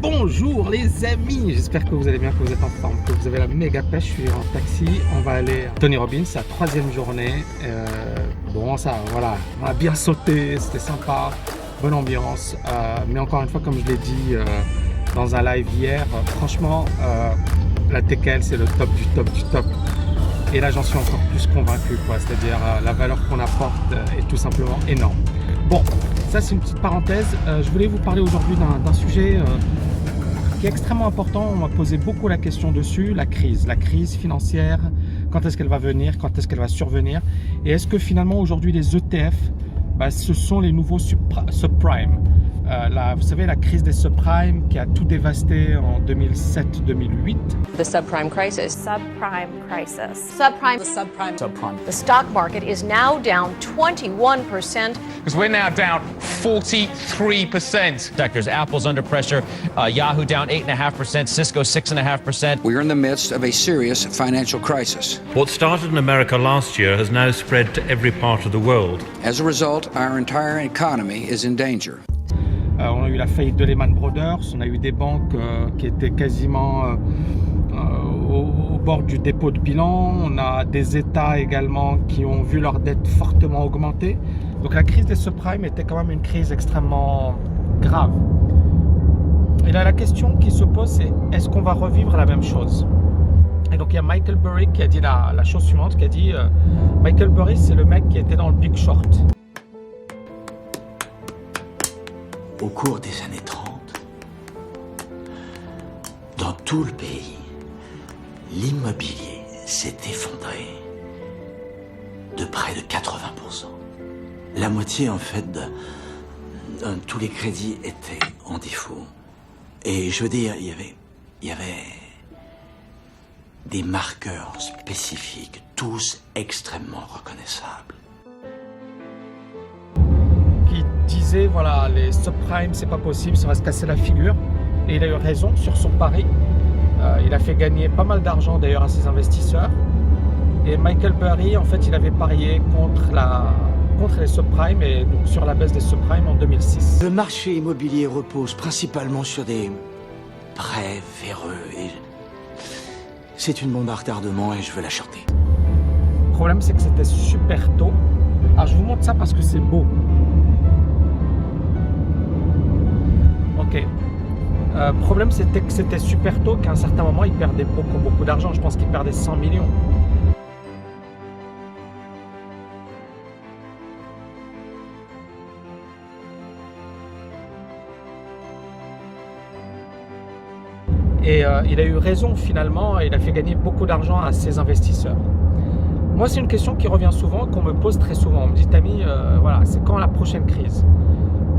Bonjour les amis, j'espère que vous allez bien, que vous êtes en forme, que vous avez la méga pêche. Je suis en taxi, on va aller à Tony Robbins, la troisième journée. Bon ça, voilà, on a bien sauté, c'était sympa, bonne ambiance. Mais encore une fois, comme je l'ai dit dans un live hier, franchement, la TKL c'est le top du top du top. Et là j'en suis encore plus convaincu, quoi. C'est-à-dire la valeur qu'on apporte est tout simplement énorme. Bon, ça c'est une petite parenthèse. Je voulais vous parler aujourd'hui d'un sujet qui est extrêmement important. On m'a posé beaucoup la question dessus, la crise financière, quand est-ce qu'elle va venir, quand est-ce qu'elle va survenir, et est-ce que finalement aujourd'hui les ETF, ce sont les nouveaux subprimes. Vous savez, la crise des subprimes qui a tout dévasté en 2007-2008. The subprime crisis. Subprime crisis. Subprime. The subprime. Subprime. The stock market is now down 21%. Because we're now down 43%. Sectors, Apple's under pressure, Yahoo down 8.5%, Cisco 6.5%. We are in the midst of a serious financial crisis. What started in America last year has now spread to every part of the world. As a result, our entire economy is in danger. On a eu la faillite de Lehman Brothers, on a eu des banques qui étaient quasiment au bord du dépôt de bilan, on a des États également qui ont vu leur dette fortement augmenter. Donc la crise des subprimes était quand même une crise extrêmement grave. Et là la question qui se pose, c'est est-ce qu'on va revivre la même chose? Et donc il y a Michael Burry qui a dit la chose suivante, qui a dit Michael Burry c'est le mec qui était dans le Big Short. Au cours des années 30, dans tout le pays, l'immobilier s'est effondré de près de 80%. La moitié, en fait, de tous les crédits étaient en défaut. Et je veux dire, il y avait des marqueurs spécifiques, tous extrêmement reconnaissables. Disait voilà, les subprimes c'est pas possible, ça va se casser la figure, et il a eu raison sur son pari. Il a fait gagner pas mal d'argent d'ailleurs à ses investisseurs, et Michael Burry en fait il avait parié contre les subprimes et donc sur la baisse des subprimes en 2006. Le marché immobilier repose principalement sur des prêts véreux et c'est une bombe à retardement et je veux la shorter. Le problème c'est que c'était super tôt. Alors je vous montre ça parce que c'est beau. Ok. Le problème c'était que c'était super tôt, qu'à un certain moment il perdait beaucoup d'argent. Je pense qu'il perdait 100 millions. Et il a eu raison finalement, il a fait gagner beaucoup d'argent à ses investisseurs. Moi c'est une question qui revient souvent, qu'on me pose très souvent. On me dit Tammy, voilà, c'est quand la prochaine crise?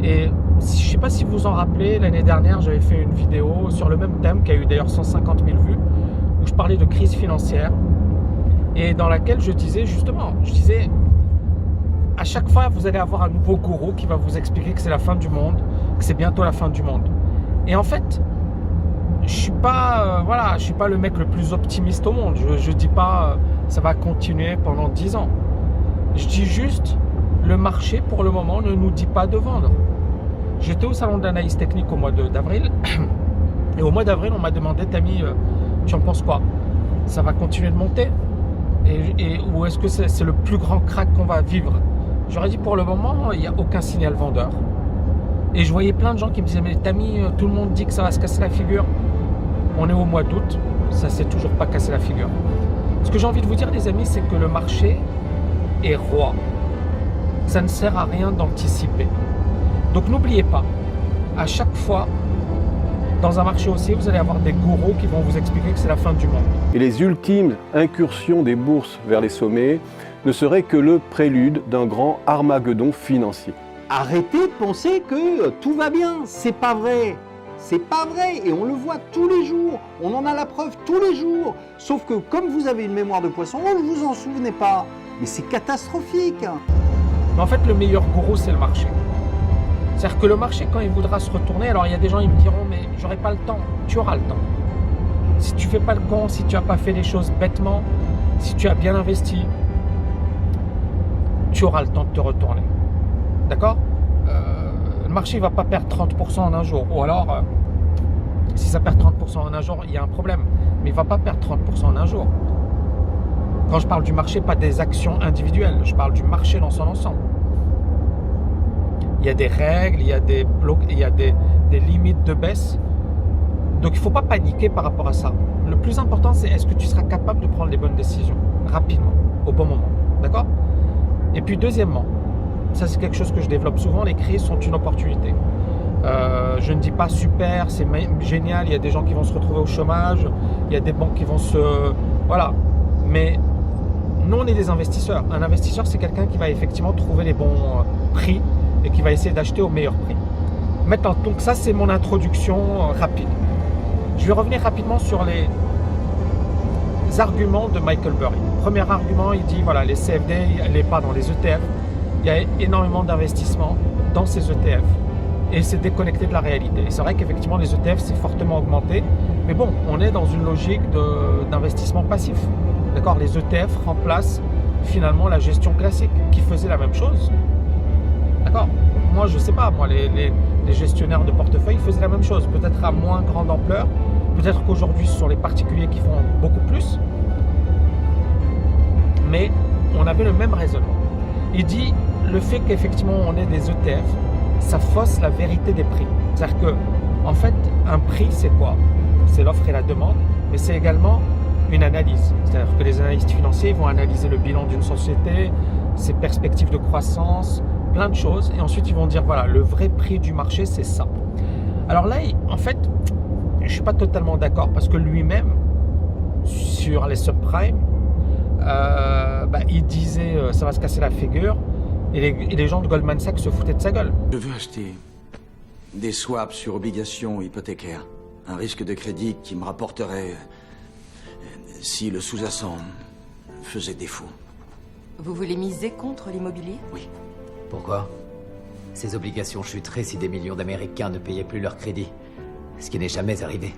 Et je ne sais pas si vous vous en rappelez, l'année dernière, j'avais fait une vidéo sur le même thème qui a eu d'ailleurs 150 000 vues, où je parlais de crise financière et dans laquelle je disais à chaque fois, vous allez avoir un nouveau gourou qui va vous expliquer que c'est la fin du monde, que c'est bientôt la fin du monde. Et en fait, je suis pas le mec le plus optimiste au monde. Je dis pas ça va continuer pendant 10 ans. Je dis juste, le marché pour le moment ne nous dit pas de vendre. J'étais au salon de l'analyse technique au mois d'avril. Et au mois d'avril, on m'a demandé, Tammy, tu en penses quoi? Ça va continuer de monter? Ou est-ce que c'est le plus grand crack qu'on va vivre? J'aurais dit, pour le moment, il n'y a aucun signal vendeur. Et je voyais plein de gens qui me disaient, mais Tammy, tout le monde dit que ça va se casser la figure. On est au mois d'août, ça s'est toujours pas cassé la figure. Ce que j'ai envie de vous dire, les amis, c'est que le marché est roi. Ça ne sert à rien d'anticiper. Donc n'oubliez pas, à chaque fois, dans un marché haussier, vous allez avoir des gourous qui vont vous expliquer que c'est la fin du monde. Et les ultimes incursions des bourses vers les sommets ne seraient que le prélude d'un grand Armageddon financier. Arrêtez de penser que tout va bien, c'est pas vrai. C'est pas vrai et on le voit tous les jours, on en a la preuve tous les jours. Sauf que comme vous avez une mémoire de poisson, vous ne vous en souvenez pas. Mais c'est catastrophique. Mais en fait, le meilleur gourou, c'est le marché. C'est-à-dire que le marché, quand il voudra se retourner, alors il y a des gens qui me diront, mais j'aurai pas le temps. Tu auras le temps. Si tu fais pas le con, si tu n'as pas fait les choses bêtement, si tu as bien investi, tu auras le temps de te retourner. D'accord? Le marché ne va pas perdre 30% en un jour. Ou alors, Si ça perd 30% en un jour, il y a un problème. Mais il ne va pas perdre 30% en un jour. Quand je parle du marché, pas des actions individuelles, je parle du marché dans son ensemble. Il y a des règles, il y a des limites de baisse. Donc il ne faut pas paniquer par rapport à ça. Le plus important, c'est est-ce que tu seras capable de prendre les bonnes décisions rapidement, au bon moment. D'accord? Et puis deuxièmement, ça c'est quelque chose que je développe souvent, les crises sont une opportunité. Je ne dis pas super, c'est génial, il y a des gens qui vont se retrouver au chômage, il y a des banques qui vont se... Voilà. Mais nous, on est des investisseurs. Un investisseur, c'est quelqu'un qui va effectivement trouver les bons prix et qui va essayer d'acheter au meilleur prix. Maintenant, donc ça, c'est mon introduction rapide. Je vais revenir rapidement sur les arguments de Michael Burry. Premier argument, il dit, voilà, les CFD, les ETF, il y a énormément d'investissements dans ces ETF. Et c'est déconnecté de la réalité. Et c'est vrai qu'effectivement, les ETF, c'est fortement augmenté. Mais bon, on est dans une logique d'investissement passif. D'accord? Les ETF remplacent finalement la gestion classique qui faisait la même chose. D'accord? Moi, je ne sais pas, les gestionnaires de portefeuille faisaient la même chose, peut-être à moins grande ampleur. Peut-être qu'aujourd'hui, ce sont les particuliers qui font beaucoup plus. Mais on avait le même raisonnement. Il dit, le fait qu'effectivement on ait des ETF, ça fausse la vérité des prix. C'est-à-dire que, en fait, un prix, c'est quoi? C'est l'offre et la demande, mais c'est également une analyse. C'est-à-dire que les analystes financiers vont analyser le bilan d'une société, ses perspectives de croissance, plein de choses, et ensuite ils vont dire, voilà, le vrai prix du marché, c'est ça. Alors là, en fait, je ne suis pas totalement d'accord, parce que lui-même, sur les subprimes, il disait, ça va se casser la figure, et les gens de Goldman Sachs se foutaient de sa gueule. Je veux acheter des swaps sur obligations hypothécaires. Un risque de crédit qui me rapporterait si le sous-jacent faisait défaut. Vous voulez miser contre l'immobilier? Oui. Pourquoi? Ces obligations chuteraient si des millions d'Américains ne payaient plus leur crédit, ce qui n'est jamais arrivé.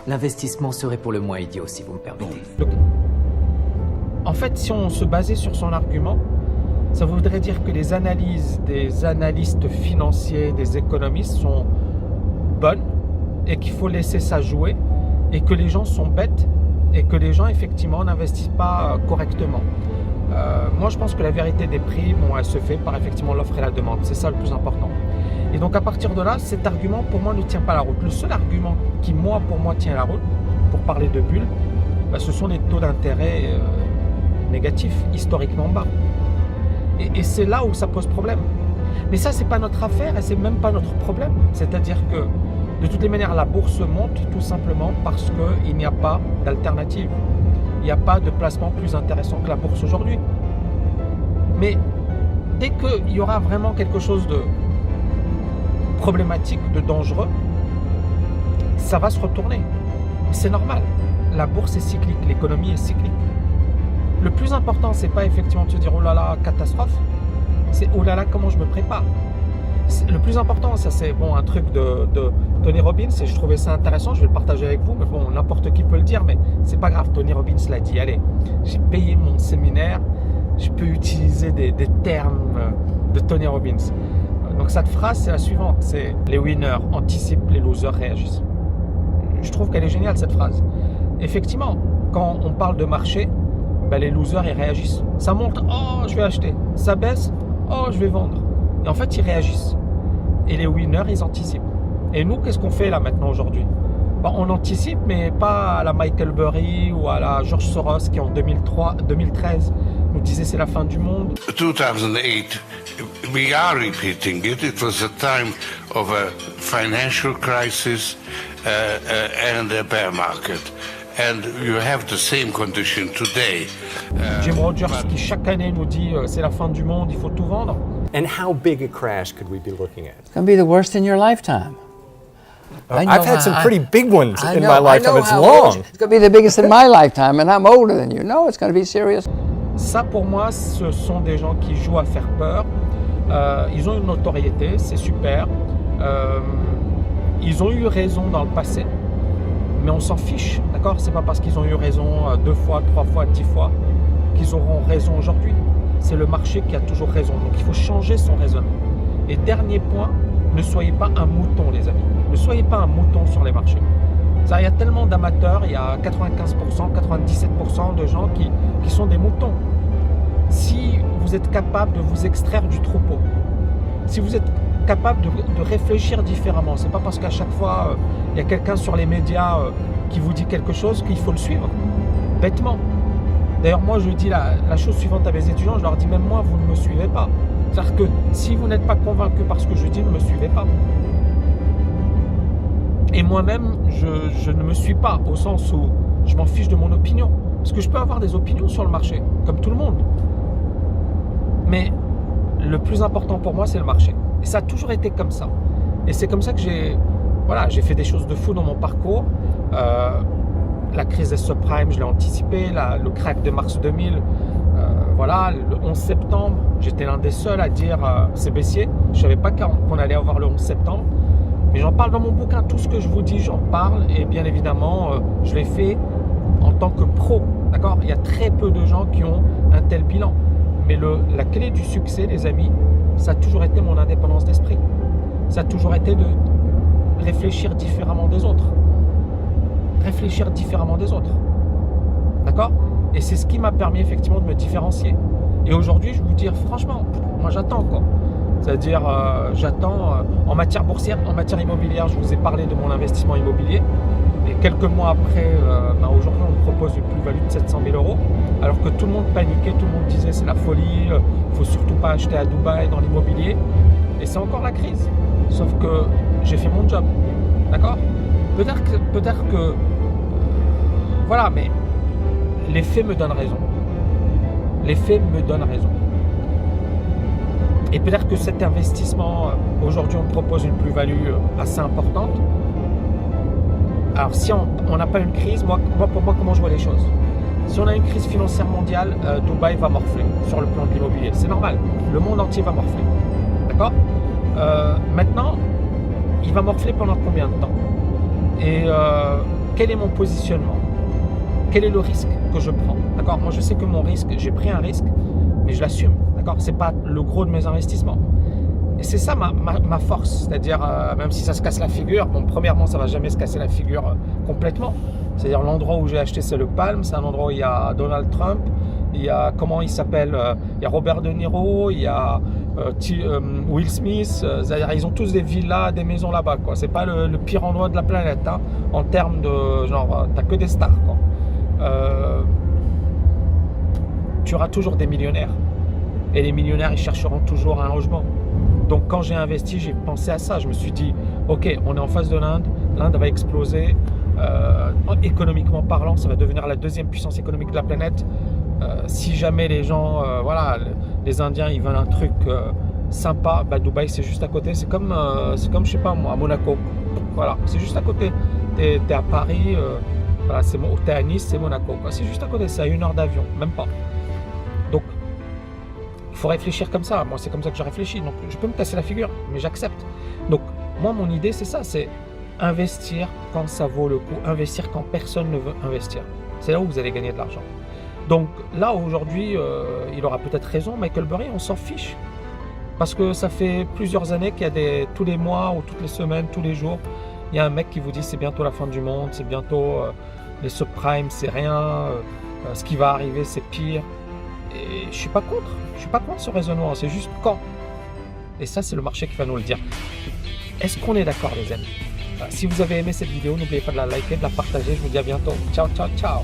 L'investissement serait pour le moins idiot, si vous me permettez. Donc, en fait, si on se basait sur son argument, ça voudrait dire que les analyses des analystes financiers, des économistes sont bonnes et qu'il faut laisser ça jouer et que les gens sont bêtes et que les gens effectivement n'investissent pas correctement. Moi je pense que la vérité des prix, elle se fait par effectivement l'offre et la demande, c'est ça le plus important. Et donc à partir de là, cet argument pour moi ne tient pas la route. Le seul argument qui pour moi tient la route, pour parler de bulles, ce sont les taux d'intérêt négatifs, historiquement bas. Et c'est là où ça pose problème. Mais ça, c'est pas notre affaire et c'est même pas notre problème. C'est-à-dire que, de toutes les manières, la bourse monte tout simplement parce qu'il n'y a pas d'alternative. Il n'y a pas de placement plus intéressant que la bourse aujourd'hui. Mais dès qu'il y aura vraiment quelque chose de problématique, de dangereux, ça va se retourner. C'est normal. La bourse est cyclique, l'économie est cyclique. Le plus important, c'est pas effectivement de se dire oh là là, catastrophe, c'est oh là là, comment je me prépare. Le plus important, ça c'est un truc de Tony Robbins, et je trouvais ça intéressant, je vais le partager avec vous, mais bon, n'importe qui peut le dire, mais c'est pas grave, Tony Robbins l'a dit, allez, j'ai payé mon séminaire, je peux utiliser des termes de Tony Robbins. Donc cette phrase, c'est la suivante, c'est les winners anticipent, les losers réagissent. Je trouve qu'elle est géniale cette phrase. Effectivement, quand on parle de marché, les losers, ils réagissent. Ça monte, oh, je vais acheter. Ça baisse, oh, je vais vendre. Et en fait, ils réagissent. Et les winners, ils anticipent. Et nous, qu'est-ce qu'on fait là maintenant aujourd'hui? On anticipe, mais pas à la Michael Burry ou à la George Soros qui en 2013 nous disait c'est la fin du monde. 2008, we are repeating it. It was a time of a financial crisis and a bear market. And you have the same condition today. Jim Rogers qui chaque année nous dit c'est la fin du monde, il faut tout vendre. And how big a crash could we be looking at? It's going to be the worst in your lifetime. I've had some pretty big ones in my lifetime. It's long. It's going to be the biggest in my lifetime, and I'm older than you. No, it's going to be serious. Ça, pour moi, ce sont des gens qui jouent à faire peur. Ils ont une notoriété, c'est super. Ils ont eu raison dans le passé. Mais on s'en fiche, d'accord? C'est pas parce qu'ils ont eu raison 2 fois, 3 fois, 10 fois qu'ils auront raison aujourd'hui. C'est le marché qui a toujours raison. Donc il faut changer son raisonnement. Et dernier point, ne soyez pas un mouton, les amis. Ne soyez pas un mouton sur les marchés. Il y a tellement d'amateurs, il y a 95%, 97% de gens qui sont des moutons. Si vous êtes capable de vous extraire du troupeau, si vous êtes capable de réfléchir différemment, c'est pas parce qu'à chaque fois il y a quelqu'un sur les médias qui vous dit quelque chose qu'il faut le suivre, bêtement. D'ailleurs, moi je dis la chose suivante à mes étudiants, je leur dis même moi, vous ne me suivez pas. C'est-à-dire que si vous n'êtes pas convaincu par ce que je dis, ne me suivez pas. Et moi-même, je ne me suis pas, au sens où je m'en fiche de mon opinion. Parce que je peux avoir des opinions sur le marché, comme tout le monde. Mais le plus important pour moi, c'est le marché. Et ça a toujours été comme ça. Et c'est comme ça que j'ai fait des choses de fou dans mon parcours. La crise des subprimes, je l'ai anticipé. Le crack de mars 2000, le 11 septembre, j'étais l'un des seuls à dire c'est baissier. Je ne savais pas qu'on allait avoir le 11 septembre. Mais j'en parle dans mon bouquin, tout ce que je vous dis, j'en parle. Et bien évidemment, je l'ai fait en tant que pro. D'accord ? Il y a très peu de gens qui ont un tel bilan. Mais la clé du succès, les amis, ça a toujours été mon indépendance d'esprit. Ça a toujours été de réfléchir différemment des autres. Réfléchir différemment des autres. D'accord ? Et c'est ce qui m'a permis effectivement de me différencier. Et aujourd'hui, je vais vous dire franchement, moi j'attends quoi. C'est-à-dire, j'attends en matière boursière, en matière immobilière, je vous ai parlé de mon investissement immobilier. Et quelques mois après, aujourd'hui, on me propose une plus-value de 700 000 €. Alors que tout le monde paniquait, tout le monde disait c'est la folie, il ne faut surtout pas acheter à Dubaï dans l'immobilier. Et c'est encore la crise. Sauf que j'ai fait mon job. D'accord ? Peut-être que voilà, mais les faits me donnent raison. Les faits me donnent raison. Et peut-être que cet investissement, aujourd'hui, on me propose une plus-value assez importante. Alors, si on n'a pas une crise, pour moi, comment je vois les choses ? Si on a une crise financière mondiale, Dubaï va morfler sur le plan de l'immobilier. C'est normal. Le monde entier va morfler. D'accord ? Maintenant, il va morfler pendant combien de temps ? Et quel est mon positionnement ? Quel est le risque que je prends ? D'accord ? Moi, je sais que mon risque, j'ai pris un risque, mais je l'assume. D'accord ? C'est pas le gros de mes investissements. Et c'est ça ma force. C'est-à-dire, même si ça se casse la figure, bon, premièrement, ça va jamais se casser la figure complètement. C'est-à-dire, l'endroit où j'ai acheté, c'est le Palm. C'est un endroit où il y a Donald Trump. Il y a, comment il s'appelle ? Il y a Robert De Niro. Il y a Will Smith. C'est-à-dire, ils ont tous des villas, des maisons là-bas, quoi. C'est pas le pire endroit de la planète, hein, en termes de, genre, t'as que des stars, quoi. Tu auras toujours des millionnaires. Et les millionnaires, ils chercheront toujours un logement. Donc quand j'ai investi, j'ai pensé à ça. Je me suis dit, ok, on est en face de l'Inde. L'Inde va exploser. Économiquement parlant, ça va devenir la deuxième puissance économique de la planète. Si jamais les gens, les Indiens, ils veulent un truc sympa, Dubaï, c'est juste à côté. C'est comme, je sais pas moi, à Monaco. Voilà, c'est juste à côté. T'es à Paris, t'es à Nice, c'est Monaco. C'est juste à côté, c'est à 1 heure d'avion, même pas. Donc, il faut réfléchir comme ça. Moi, c'est comme ça que je réfléchis. Donc, je peux me casser la figure, mais j'accepte. Donc, moi, mon idée, c'est ça. C'est investir quand ça vaut le coup. Investir quand personne ne veut investir. C'est là où vous allez gagner de l'argent. Donc, là, aujourd'hui, il aura peut-être raison. Michael Burry, on s'en fiche. Parce que ça fait plusieurs années qu'il y a tous les mois ou toutes les semaines, tous les jours, il y a un mec qui vous dit c'est bientôt la fin du monde, c'est bientôt les subprimes, c'est rien, ce qui va arriver, c'est pire. Et je suis pas contre. Je suis pas contre ce raisonnement. C'est juste quand. Et ça, c'est le marché qui va nous le dire. Est-ce qu'on est d'accord, les amis ? Si vous avez aimé cette vidéo, n'oubliez pas de la liker, de la partager. Je vous dis à bientôt. Ciao, ciao, ciao.